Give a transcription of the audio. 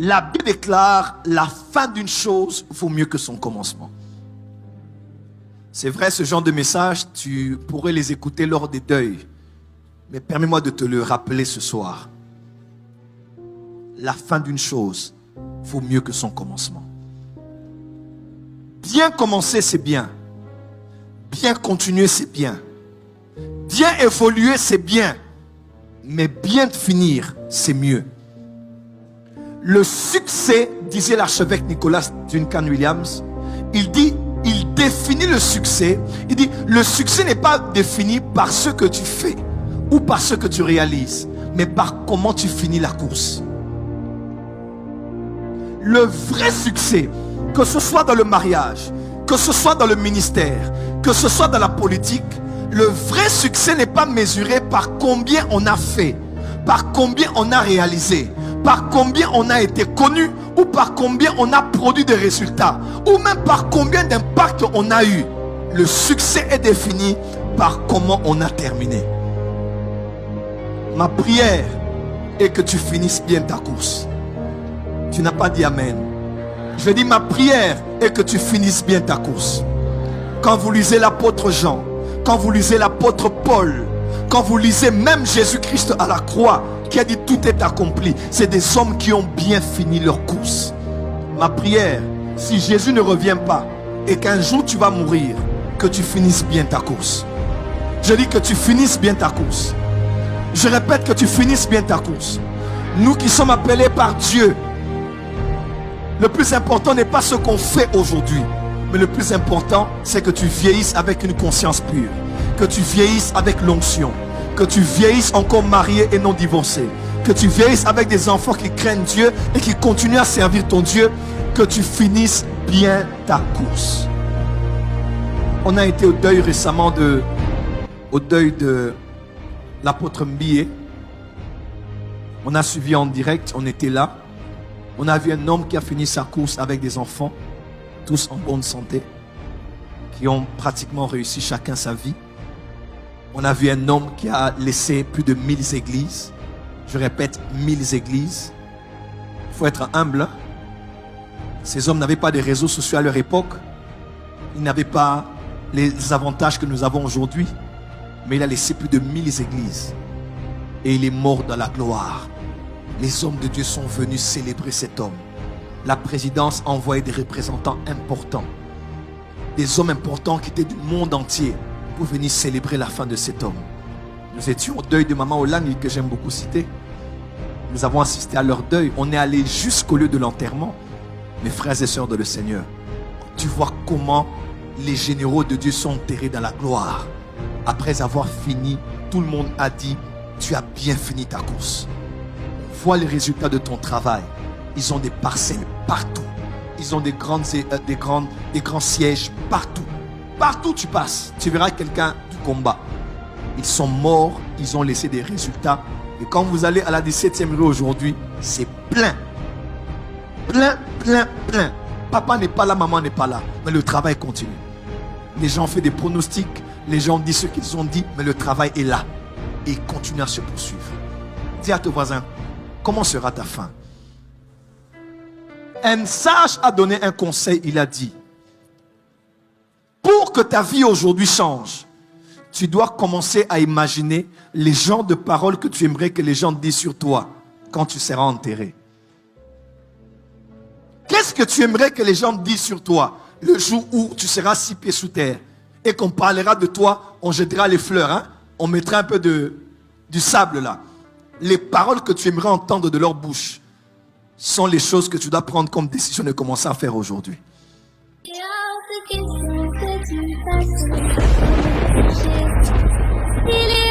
La Bible déclare la fin d'une chose vaut mieux que son commencement. C'est vrai, ce genre de message, tu pourrais les écouter lors des deuils. Mais permets-moi de te le rappeler ce soir. La fin d'une chose vaut mieux que son commencement. Bien commencer, c'est bien. Bien continuer, c'est bien. Bien évoluer, c'est bien. Mais bien finir, c'est mieux. Le succès, disait l'archevêque Nicolas Duncan Williams, il définit le succès. Il dit, le succès n'est pas défini par ce que tu fais ou par ce que tu réalises, mais par comment tu finis la course. Le vrai succès, que ce soit dans le mariage, que ce soit dans le ministère, que ce soit dans la politique, le vrai succès n'est pas mesuré par combien on a fait, par combien on a réalisé, par combien on a été connu, ou par combien on a produit des résultats, ou même par combien d'impact on a eu. Le succès est défini par comment on a terminé. Ma prière est que tu finisses bien ta course. Tu n'as pas dit amen. Je dis, ma prière est que tu finisses bien ta course. Quand vous lisez l'apôtre Jean, quand vous lisez l'apôtre Paul, quand vous lisez même Jésus-Christ à la croix, qui a dit tout est accompli, c'est des hommes qui ont bien fini leur course. Ma prière, si Jésus ne revient pas et qu'un jour tu vas mourir, que tu finisses bien ta course. Je dis que tu finisses bien ta course. Je répète, que tu finisses bien ta course. Nous qui sommes appelés par Dieu, le plus important n'est pas ce qu'on fait aujourd'hui, mais le plus important, c'est que tu vieillisses avec une conscience pure, que tu vieillisses avec l'onction, que tu vieillisses encore marié et non divorcé, que tu vieillisses avec des enfants qui craignent Dieu et qui continuent à servir ton Dieu, que tu finisses bien ta course. On a été au deuil récemment de l'apôtre Mbie. On a suivi en direct, on était là. On a vu un homme qui a fini sa course avec des enfants, tous en bonne santé, qui ont pratiquement réussi chacun sa vie. On a vu un homme qui a laissé plus de 1000 églises. Je répète, 1000 églises. Il faut être humble. Ces hommes n'avaient pas de réseaux sociaux à leur époque. Ils n'avaient pas les avantages que nous avons aujourd'hui. Mais il a laissé plus de 1000 églises. Et il est mort dans la gloire. Les hommes de Dieu sont venus célébrer cet homme. La présidence a envoyé des représentants importants. Des hommes importants qui étaient du monde entier pour venir célébrer la fin de cet homme. Nous étions au deuil de maman Olangi, que j'aime beaucoup citer. Nous avons assisté à leur deuil. On est allé jusqu'au lieu de l'enterrement. Mes frères et sœurs de le Seigneur, tu vois comment les généraux de Dieu sont enterrés dans la gloire. Après avoir fini, tout le monde a dit, tu as bien fini ta course. On voit les résultats de ton travail. Ils ont des parcelles partout. Ils ont des grands sièges partout. Partout où tu passes, tu verras quelqu'un du combat. Ils sont morts, ils ont laissé des résultats. Et quand vous allez à la 17e rue aujourd'hui, c'est plein. Plein, plein, plein. Papa n'est pas là, maman n'est pas là. Mais le travail continue. Les gens font des pronostics. Les gens disent ce qu'ils ont dit, mais le travail est là. Et il continue à se poursuivre. Dis à ton voisin, comment sera ta fin? Un sage a donné un conseil, il a dit, pour que ta vie aujourd'hui change, tu dois commencer à imaginer les genres de paroles que tu aimerais que les gens disent sur toi quand tu seras enterré. Qu'est-ce que tu aimerais que les gens disent sur toi le jour où tu seras 6 pieds sous terre et qu'on parlera de toi, on jettera les fleurs, hein? On mettra un peu du sable là. Les paroles que tu aimerais entendre de leur bouche sont les choses que tu dois prendre comme décision de commencer à faire aujourd'hui. Il est